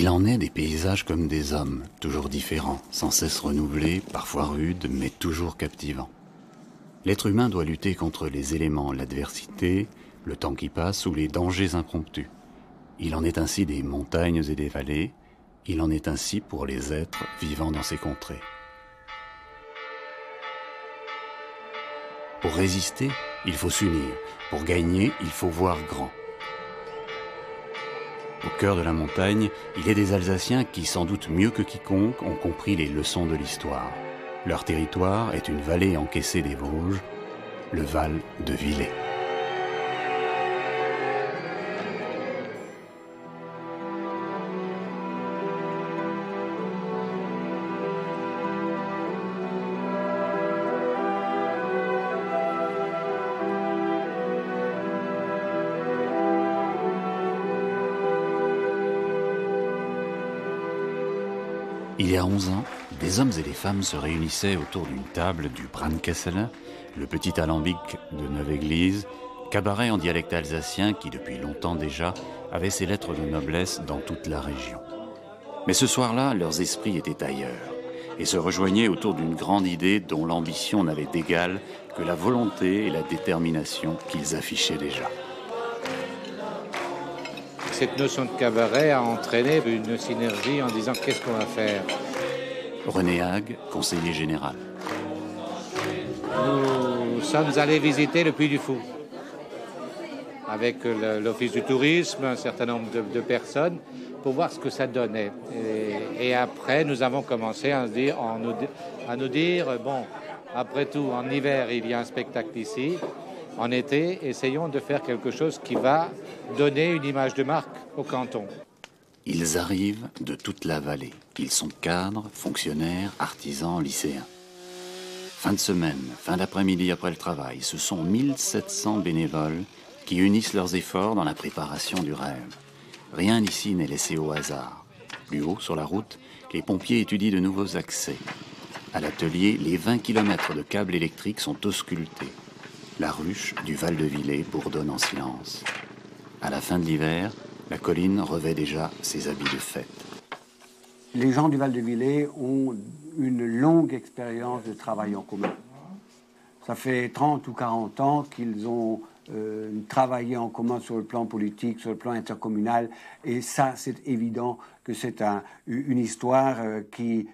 Il en est des paysages comme des hommes, toujours différents, sans cesse renouvelés, parfois rudes, mais toujours captivants. L'être humain doit lutter contre les éléments, l'adversité, le temps qui passe ou les dangers impromptus. Il en est ainsi des montagnes et des vallées, il en est ainsi pour les êtres vivant dans ces contrées. Pour résister, il faut s'unir. Pour gagner, il faut voir grand. Au cœur de la montagne, il est des Alsaciens qui, sans doute mieux que quiconque, ont compris les leçons de l'histoire. Leur territoire est une vallée encaissée des Vosges, le Val de Villers. Il y a 11 ans, des hommes et des femmes se réunissaient autour d'une table du Brandkessel, le petit alambic de Neuve-Église, cabaret en dialecte alsacien qui, depuis longtemps déjà, avait ses lettres de noblesse dans toute la région. Mais ce soir-là, leurs esprits étaient ailleurs et se rejoignaient autour d'une grande idée dont l'ambition n'avait d'égal que la volonté et la détermination qu'ils affichaient déjà. Cette notion de cabaret a entraîné une synergie en disant qu'est-ce qu'on va faire. René Hague, conseiller général. Nous sommes allés visiter le Puy du Fou avec l'Office du tourisme, un certain nombre de personnes pour voir ce que ça donnait. Et après, nous avons commencé à nous dire, bon, après tout, en hiver, il y a un spectacle ici. En été, essayons de faire quelque chose qui va donner une image de marque au canton. Ils arrivent de toute la vallée. Ils sont cadres, fonctionnaires, artisans, lycéens. Fin de semaine, fin d'après-midi après le travail, ce sont 1700 bénévoles qui unissent leurs efforts dans la préparation du rêve. Rien ici n'est laissé au hasard. Plus haut, sur la route, les pompiers étudient de nouveaux accès. À l'atelier, les 20 km de câbles électriques sont auscultés. La ruche du Val de Villers bourdonne en silence. À la fin de l'hiver, la colline revêt déjà ses habits de fête. Les gens du Val de Villers ont une longue expérience de travail en commun. Ça fait 30 ou 40 ans qu'ils ont travaillé en commun sur le plan politique, sur le plan intercommunal. Et ça, c'est évident que c'est une histoire qui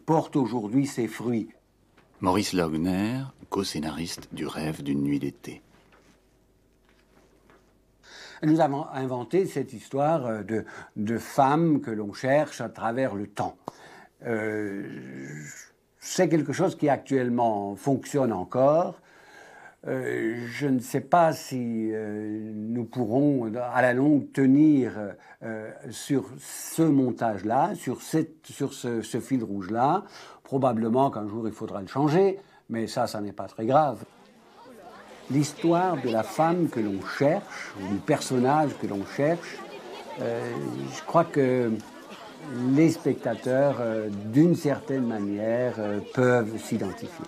porte aujourd'hui ses fruits. Maurice Logner, co-scénariste du Rêve d'une nuit d'été. Nous avons inventé cette histoire de femmes que l'on cherche à travers le temps. C'est quelque chose qui actuellement fonctionne encore. Je ne sais pas si nous pourrons à la longue tenir sur ce montage-là, sur ce fil rouge-là. Probablement qu'un jour il faudra le changer, mais ça n'est pas très grave. L'histoire de la femme que l'on cherche, ou du personnage que l'on cherche, je crois que les spectateurs, d'une certaine manière, peuvent s'identifier.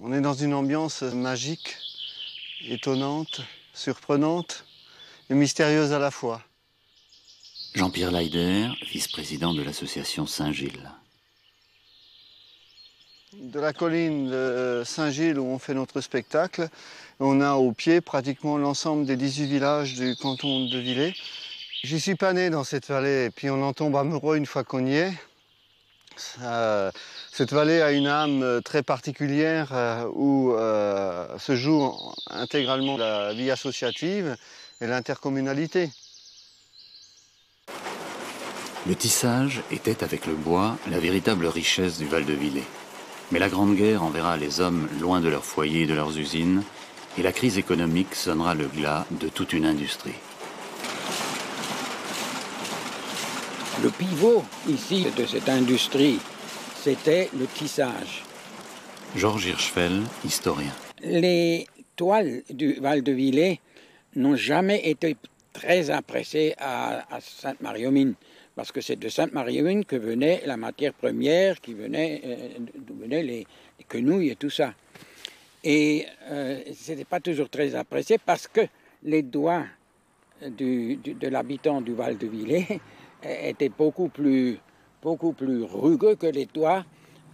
On est dans une ambiance magique, étonnante, surprenante et mystérieuse à la fois. Jean-Pierre Leider, vice-président de l'association Saint-Gilles. De la colline de Saint-Gilles où on fait notre spectacle, on a au pied pratiquement l'ensemble des 18 villages du canton de Villers. J'y suis pas né dans cette vallée et puis on en tombe amoureux une fois qu'on y est. Cette vallée a une âme très particulière où se joue intégralement la vie associative et l'intercommunalité. Le tissage était avec le bois la véritable richesse du Val de Villers. Mais la Grande Guerre enverra les hommes loin de leur foyer et de leurs usines, et la crise économique sonnera le glas de toute une industrie. Le pivot ici de cette industrie, c'était le tissage. Georges Hirschfeld, historien. Les toiles du Val de Villers n'ont jamais été très appréciées à Sainte-Marie-aux-Mines, parce que c'est de Sainte-Marie-aux-Mines que venait la matière première, d'où venaient les quenouilles et tout ça. Et ce n'était pas toujours très apprécié parce que les doigts de l'habitant du Val de Villers étaient beaucoup plus rugueux que les doigts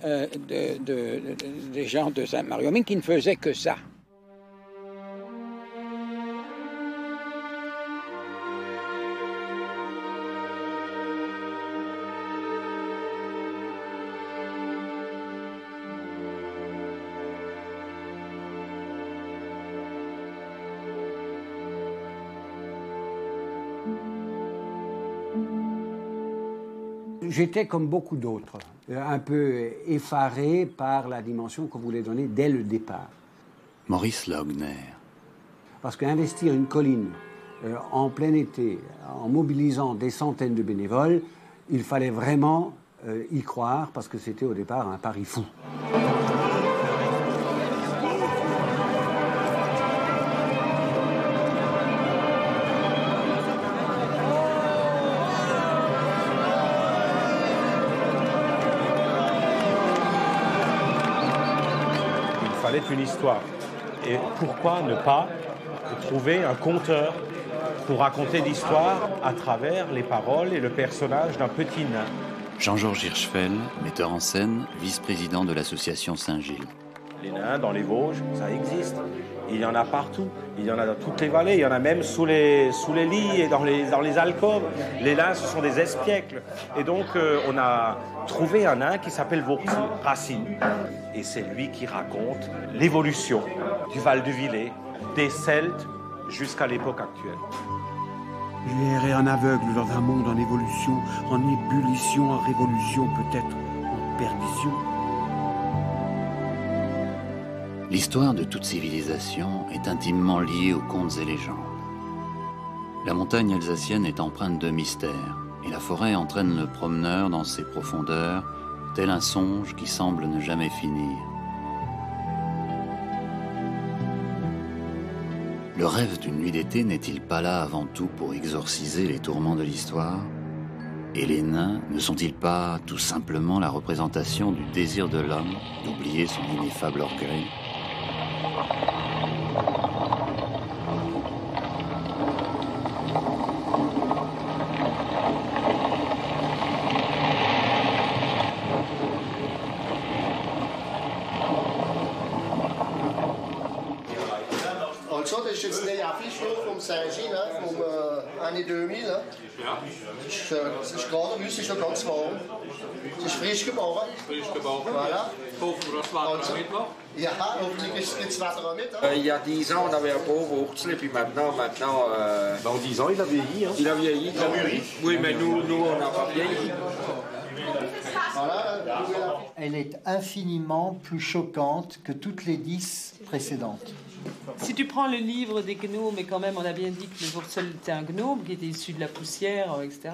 des gens de Sainte-Marie-aux-Mines qui ne faisaient que ça. J'étais comme beaucoup d'autres, un peu effaré par la dimension qu'on voulait donner dès le départ. Maurice Laugner. Parce qu'investir une colline en plein été, en mobilisant des centaines de bénévoles, il fallait vraiment y croire, parce que c'était au départ un pari fou. Une histoire. Et pourquoi ne pas trouver un conteur pour raconter l'histoire à travers les paroles et le personnage d'un petit nain? Jean-Georges Hirschfeld, metteur en scène, vice-président de l'association Saint-Gilles. Les nains dans les Vosges, ça existe. Il y en a partout. Il y en a dans toutes les vallées. Il y en a même sous les lits et dans les alcôves. Les nains, ce sont des espiècles. Et donc, on a trouvé un nain qui s'appelle Racine. Et c'est lui qui raconte l'évolution du Val de Villers, des Celtes jusqu'à l'époque actuelle. J'ai erré en aveugle dans un monde en évolution, en ébullition, en révolution, peut-être en perdition. L'histoire de toute civilisation est intimement liée aux contes et légendes. La montagne alsacienne est empreinte de mystère, et la forêt entraîne le promeneur dans ses profondeurs, tel un songe qui semble ne jamais finir. Le rêve d'une nuit d'été n'est-il pas là avant tout pour exorciser les tourments de l'histoire? Et les nains ne sont-ils pas tout simplement la représentation du désir de l'homme d'oublier son ineffable orgueil? Also, das ist jetzt eine Affiche vom Saint-Gilles, vom Année 2000. Das ist gerade bei uns, ist noch ganz warm. Es ist frisch gebacken. Frisch gebacken. Voilà. Hoffen wir, dass das Wetter mitmacht. Ja, hoffentlich gibt das Wetter auch mit. Il y a 10 ans, on avait un beau wurzel, et puis maintenant En 10 ans, il a vieilli. Hein. il a vieilli. Il a mûri. Oui, mais nous on n'a pas vieilli. Elle est infiniment plus choquante que toutes les 10 précédentes. Si tu prends le livre des gnomes, et quand même on a bien dit que le Wurzel était un gnome qui était issu de la poussière, etc.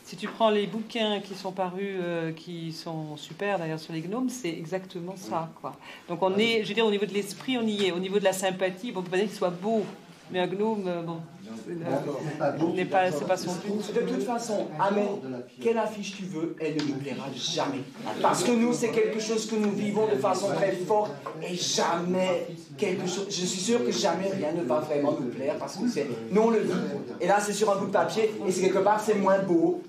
Si tu prends les bouquins qui sont parus, qui sont super d'ailleurs sur les gnomes, c'est exactement ça, quoi. Donc on est, je veux dire, au niveau de l'esprit, on y est. Au niveau de la sympathie, on peut pas dire qu'il soit beau, Mais un gnome, bon, c'est pas son but. De toute façon, amène quelle affiche tu veux, elle ne nous plaira jamais. Parce que nous, c'est quelque chose que nous vivons de façon très forte et jamais quelque chose. Je suis sûr que jamais rien ne va vraiment nous plaire parce que nous on le vit. Et là, c'est sur un bout de papier et c'est quelque part c'est moins beau.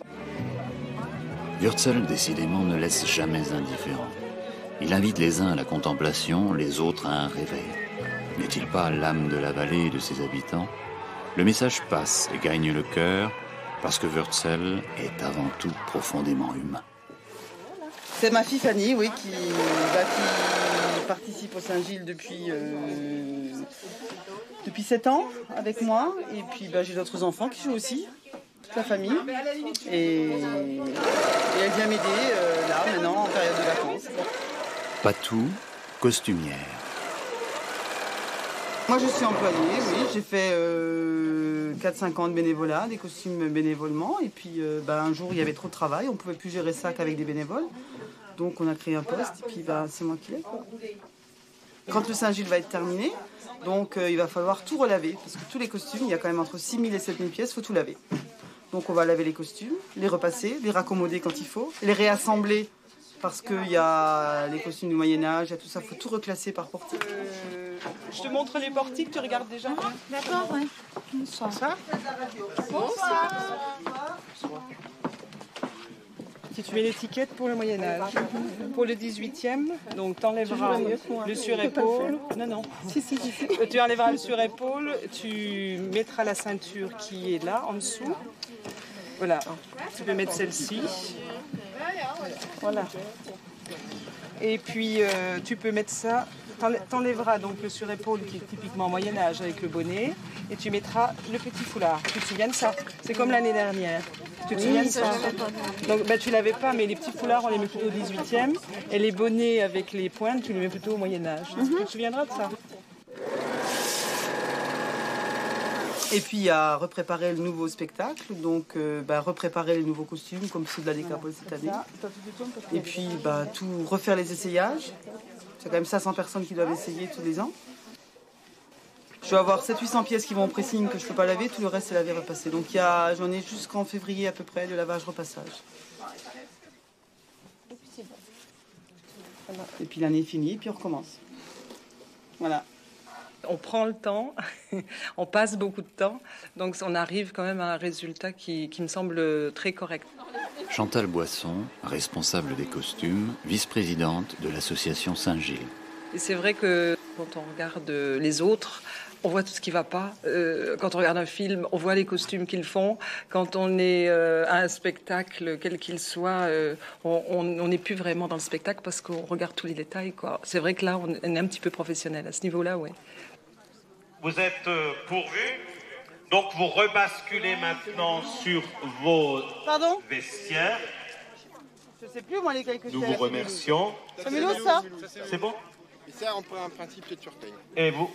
Wurtzel, décidément, ne laisse jamais indifférent. Il invite les uns à la contemplation, les autres à un réveil. N'est-il pas l'âme de la vallée et de ses habitants? Le message passe et gagne le cœur parce que Wurtzel est avant tout profondément humain. C'est ma fille Fanny, oui, qui participe au Saint-Gilles depuis 7 ans avec moi. Et puis j'ai d'autres enfants qui jouent aussi, toute la famille. Et elle vient m'aider là, maintenant, en période de vacances. Patou, costumière. Moi je suis employée, oui, j'ai fait 4-5 ans de bénévolat, des costumes bénévolement, et puis un jour il y avait trop de travail, on ne pouvait plus gérer ça qu'avec des bénévoles, donc on a créé un poste, et puis c'est moi qui l'ai. Quand le Saint-Gilles va être terminé, donc il va falloir tout relaver, parce que tous les costumes, il y a quand même entre 6 000 et 7 000 pièces, il faut tout laver. Donc on va laver les costumes, les repasser, les raccommoder quand il faut, les réassembler, parce qu'il y a les costumes du Moyen-Âge, il y a tout ça, il faut tout reclasser par portique. Je te montre les portiques, tu regardes déjà. D'accord, oui. Bonsoir. Si tu mets l'étiquette pour le Moyen-Âge, pour le 18e, donc tu enlèveras le surépaule. Non. Tu enlèveras le surépaule, tu mettras la ceinture qui est là, en dessous. Voilà. Tu peux mettre celle-ci. Voilà. Et puis tu peux mettre ça. T'enlèveras donc le surépaule qui est typiquement Moyen-Âge avec le bonnet et tu mettras le petit foulard. Tu te souviens de ça? C'est comme l'année dernière. Tu te souviens de ça? Donc tu l'avais pas, mais les petits foulards on les met plutôt au 18e et les bonnets avec les pointes tu les mets plutôt au Moyen-Âge. Tu te souviendras de ça? Et puis il y a repréparer le nouveau spectacle, donc repréparer les nouveaux costumes comme ceux de la Décapole cette année. Et puis tout refaire les essayages. C'est quand même 500 personnes qui doivent essayer tous les ans. Je dois avoir 700-800 pièces qui vont au pressing que je ne peux pas laver, tout le reste c'est lavé repasser. Donc j'en ai jusqu'en février à peu près de lavage-repassage. Et puis l'année est finie, puis on recommence. Voilà. On prend le temps, on passe beaucoup de temps, donc on arrive quand même à un résultat qui me semble très correct. Chantal Boisson, responsable des costumes, vice-présidente de l'association Saint-Gilles. Et c'est vrai que quand on regarde les autres, on voit tout ce qui ne va pas. Quand on regarde un film, on voit les costumes qu'ils font. Quand on est à un spectacle, quel qu'il soit, on n'est plus vraiment dans le spectacle parce qu'on regarde tous les détails, quoi. C'est vrai que là, on est un petit peu professionnel à ce niveau-là, oui. Vous êtes pourvus, donc vous rebasculez maintenant sur vos vestiaires. Je ne sais plus, moi, les quelques Nous vous remercions. C'est Mulhouse, ça? C'est bon? Et ça, on prend un principe de turquoise. Et vous,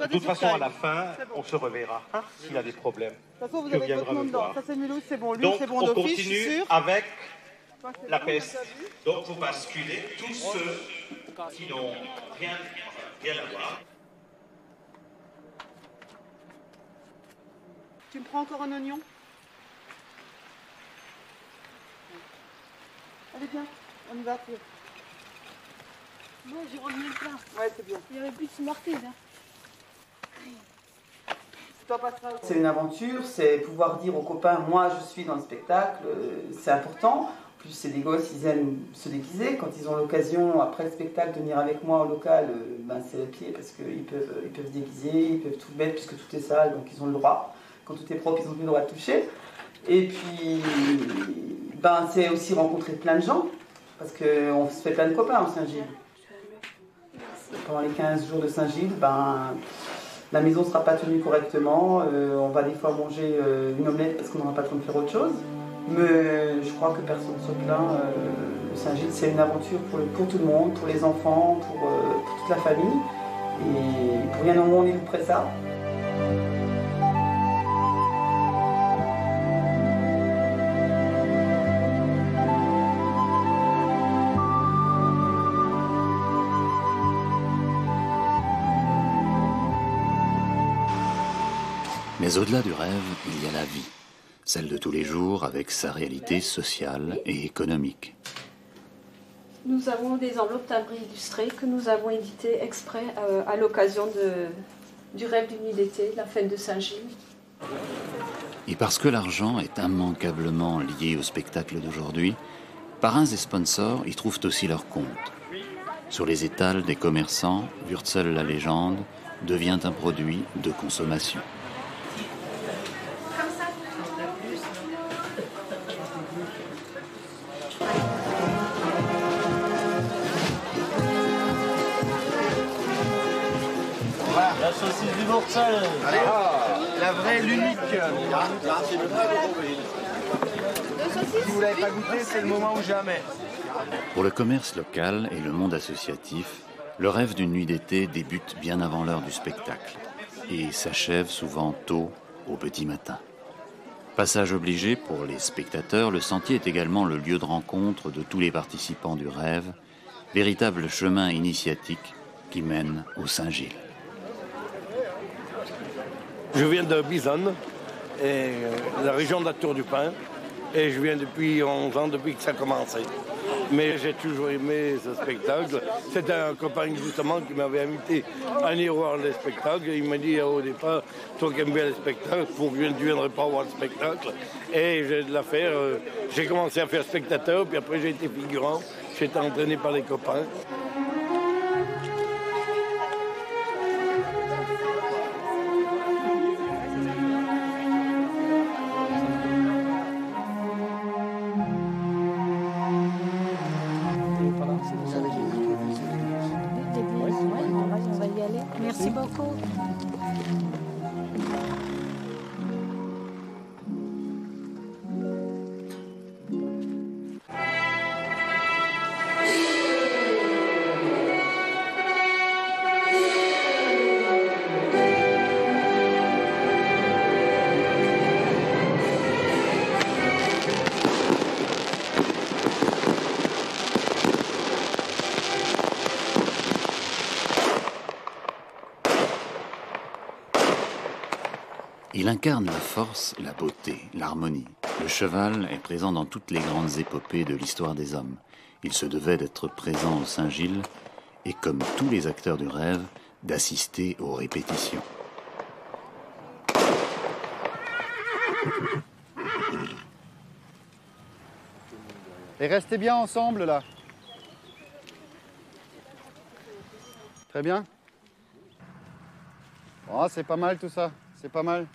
de toute façon, à la fin, on se reverra s'il y a des problèmes. De toute façon, vous que avez viendra votre nom me dedans. voir. Ça, c'est Mulhouse, c'est bon. Lui, Donc, c'est bon on d'office, je suis continue sûre. avec la peste. Donc, vous basculez tous ceux qui n'ont rien à voir. Tu me prends encore un oignon? Allez, bien, on y va. Moi, j'ai remis le plein. Ouais, c'est bien. Il y avait plus de mortise. C'est une aventure, c'est pouvoir dire aux copains, moi je suis dans le spectacle, c'est important. En plus, c'est des gosses, ils aiment se déguiser. Quand ils ont l'occasion, après le spectacle, de venir avec moi au local, c'est le pied parce qu'ils peuvent se déguiser, ils peuvent tout mettre puisque tout est sale, donc ils ont le droit. Quand tout est propre, ils ont plus le droit de toucher. Et puis, c'est aussi rencontrer plein de gens, parce qu'on se fait plein de copains au Saint-Gilles. Pendant les 15 jours de Saint-Gilles, la maison ne sera pas tenue correctement. On va des fois manger une omelette parce qu'on n'aura pas le temps de faire autre chose. Mais je crois que personne ne se plaint. Le Saint-Gilles, c'est une aventure pour tout le monde, pour les enfants, pour toute la famille. Et pour rien au monde, on est près de ça. Mais au-delà du rêve, il y a la vie, celle de tous les jours avec sa réalité sociale et économique. Nous avons des enveloppes timbrées illustrées que nous avons éditées exprès à l'occasion du rêve d'une nuit d'été, la fête de Saint-Gilles. Et parce que l'argent est immanquablement lié au spectacle d'aujourd'hui, parrains et sponsors y trouvent aussi leur compte. Sur les étals des commerçants, Wurzel la légende devient un produit de consommation. La saucisse du Wurzel. La vraie, l'unique. Si vous ne l'avez pas goûté, c'est le moment ou jamais. Pour le commerce local et le monde associatif, le rêve d'une nuit d'été débute bien avant l'heure du spectacle et s'achève souvent tôt au petit matin. Passage obligé pour les spectateurs, le sentier est également le lieu de rencontre de tous les participants du rêve, véritable chemin initiatique qui mène au Saint-Gilles. Je viens de Bisonne, la région de la Tour du Pin, et je viens depuis 11 ans, depuis que ça a commencé. Mais j'ai toujours aimé ce spectacle. C'était un copain justement qui m'avait invité à aller voir les spectacles. Il m'a dit au départ, toi qui aimes bien les spectacles, pourquoi tu ne viendrais pas voir le spectacle? Et j'ai de la faire. J'ai commencé à faire spectateur, puis après j'ai été figurant. J'ai été entraîné par les copains. Merci beaucoup. Il incarne la force, la beauté, l'harmonie. Le cheval est présent dans toutes les grandes épopées de l'histoire des hommes. Il se devait d'être présent au Saint-Gilles et, comme tous les acteurs du rêve, d'assister aux répétitions. Et restez bien ensemble là. Très bien. Oh, c'est pas mal tout ça, c'est pas mal.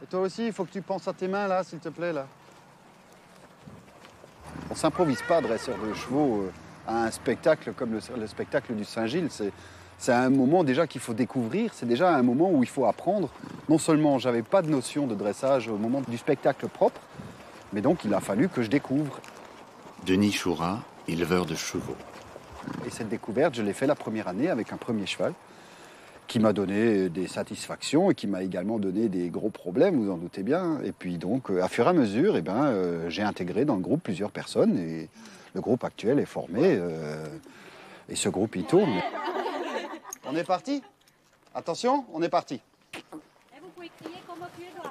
Et toi aussi, il faut que tu penses à tes mains là, s'il te plaît là. On s'improvise pas dresseur de chevaux à un spectacle comme le spectacle du Saint-Gilles. C'est un moment déjà qu'il faut découvrir, c'est déjà un moment où il faut apprendre. Non seulement j'avais pas de notion de dressage au moment du spectacle propre, mais donc il a fallu que je découvre. Denis Choura, éleveur de chevaux. Et cette découverte, je l'ai fait la première année avec un premier cheval qui m'a donné des satisfactions et qui m'a également donné des gros problèmes, vous en doutez bien. Et puis donc, à fur et à mesure, j'ai intégré dans le groupe plusieurs personnes et le groupe actuel est formé et ce groupe, il tourne. On est parti? Attention, on est parti. Et vous pouvez crier comme au pied droit.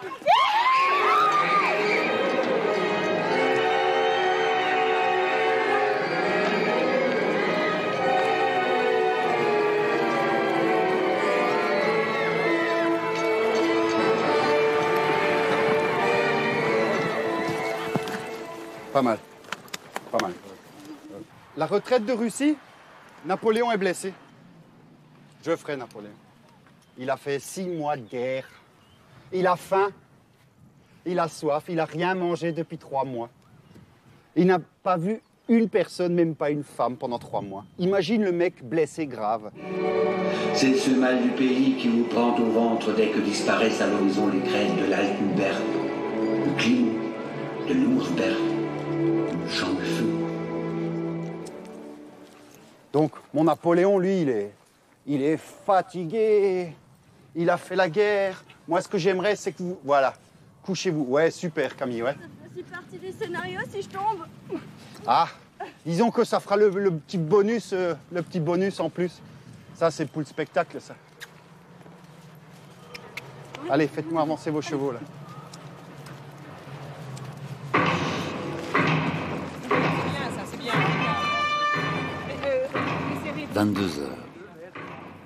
Pas mal, pas mal. La retraite de Russie, Napoléon est blessé. Je ferai Napoléon. Il a fait 6 mois de guerre. Il a faim, il a soif, il n'a rien mangé depuis 3 mois. Il n'a pas vu une personne, même pas une femme, pendant 3 mois. Imagine le mec blessé grave. C'est ce mal du pays qui vous prend au ventre dès que disparaissent à l'horizon les crêtes de l'Altenberg, de Klim, de Lousberg, le champ de feu. Donc, mon Napoléon, lui, il est fatigué. Il a fait la guerre. Moi, ce que j'aimerais, c'est que vous... Voilà, couchez-vous. Ouais, super, Camille, ouais. Je suis partie du scénario si je tombe. Ah, disons que ça fera le petit bonus en plus. Ça, c'est pour le spectacle, ça. Allez, faites-moi avancer vos chevaux, là. 22 heures.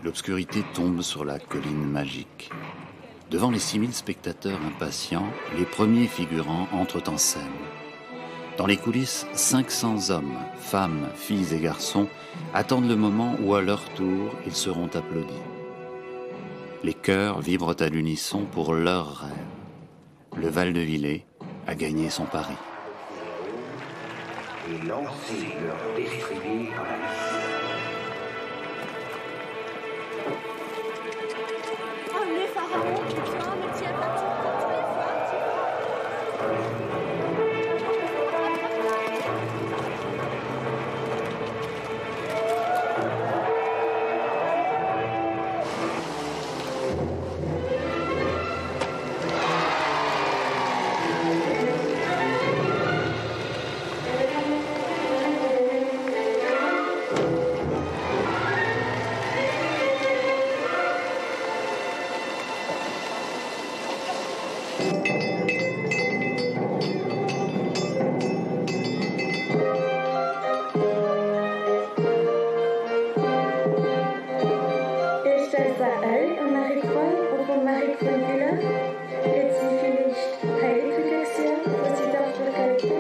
L'obscurité tombe sur la colline magique. Devant les 6000 spectateurs impatients, les premiers figurants entrent en scène. Dans les coulisses, 500 hommes, femmes, filles et garçons attendent le moment où, à leur tour, ils seront applaudis. Les chœurs vibrent à l'unisson pour leur rêve. Le Val-de-Villers a gagné son pari. Et lancer leur destrier dans la liste. Oh, les pharaons, putain, mais tiens pas tous les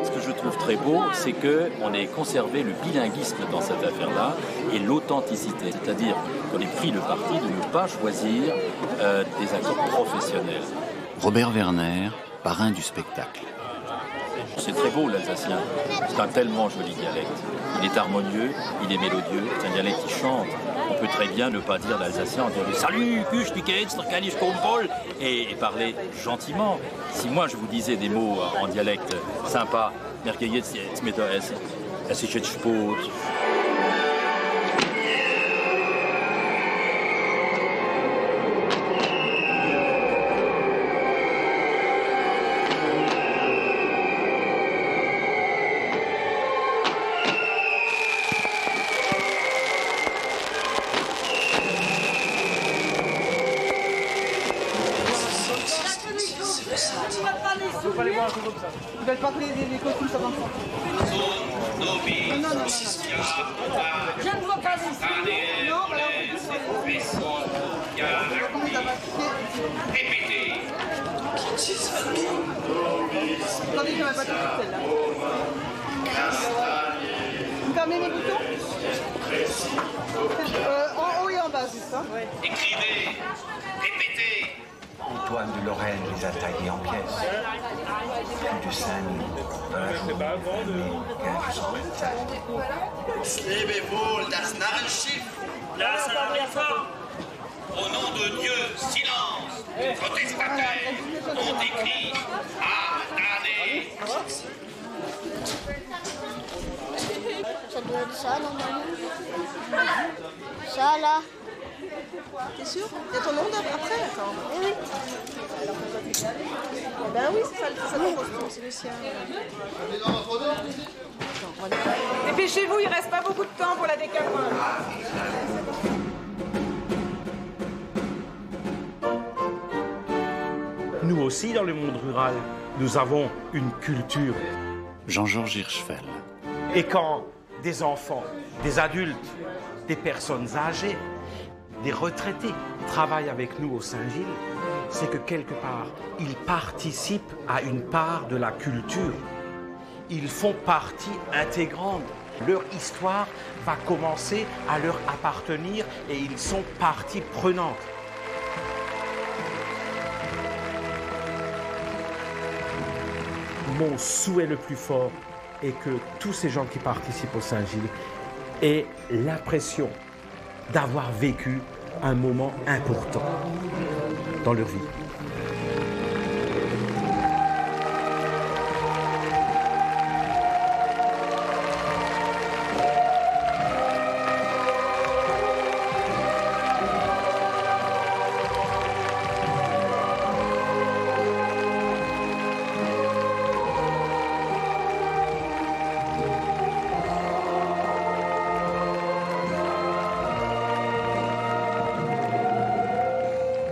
Ce que je trouve très beau, c'est qu'on ait conservé le bilinguisme dans cette affaire-là et l'authenticité, c'est-à-dire qu'on ait pris le parti de ne pas choisir des acteurs professionnels. Robert Werner, parrain du spectacle. C'est très beau l'alsacien, c'est un tellement joli dialecte. Il est harmonieux, il est mélodieux, c'est un dialecte qui chante. On peut très bien ne pas dire l'alsacien en disant « Salut, Kusch, Niketz, Trkanisch, Kompol » et parler gentiment. Si moi je vous disais des mots en dialecte sympa, « Merkeyetz, jetzt mit der es ist jetzt spät » Vous n'avez pas pris les costumes, ça va pas. Non. Je ne vois pas ici. Non, attendez, je n'avais pas tout celle-là. Vous fermez mes boutons en haut et en bas, juste. Hein. Écrivez, répétez. Antoine de Lorraine les a taillés en pièces. Plus de 5000 dans la journée. Levez-vous, das Narrenschiff. Das Narrenfort. Au nom de Dieu, silence. Les protestataires ont écrit Ardannez. Ça doit être ça, normalement. Ça, là. T'es sûr? Il y a ton nom après, d'accord? Oui. Eh ben oui, c'est ça le costume, c'est le sien. Dépêchez-vous, il reste pas beaucoup de temps pour la décapage. Nous aussi, dans le monde rural, nous avons une culture. Jean-Georges Hirschfeld. Et quand des enfants, des adultes, des personnes âgées, des retraités travaillent avec nous au Saint-Gilles, c'est que quelque part, ils participent à une part de la culture. Ils font partie intégrante. Leur histoire va commencer à leur appartenir et ils sont partie prenante. Mon souhait le plus fort est que tous ces gens qui participent au Saint-Gilles aient l'impression d'avoir vécu un moment important dans leur vie.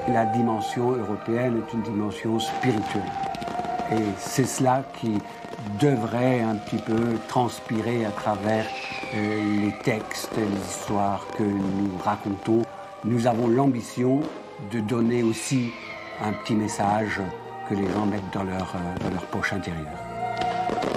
La dimension européenne est une dimension spirituelle. Et c'est cela qui devrait un petit peu transpirer à travers les textes, les histoires que nous racontons. Nous avons l'ambition de donner aussi un petit message que les gens mettent dans leur poche intérieure.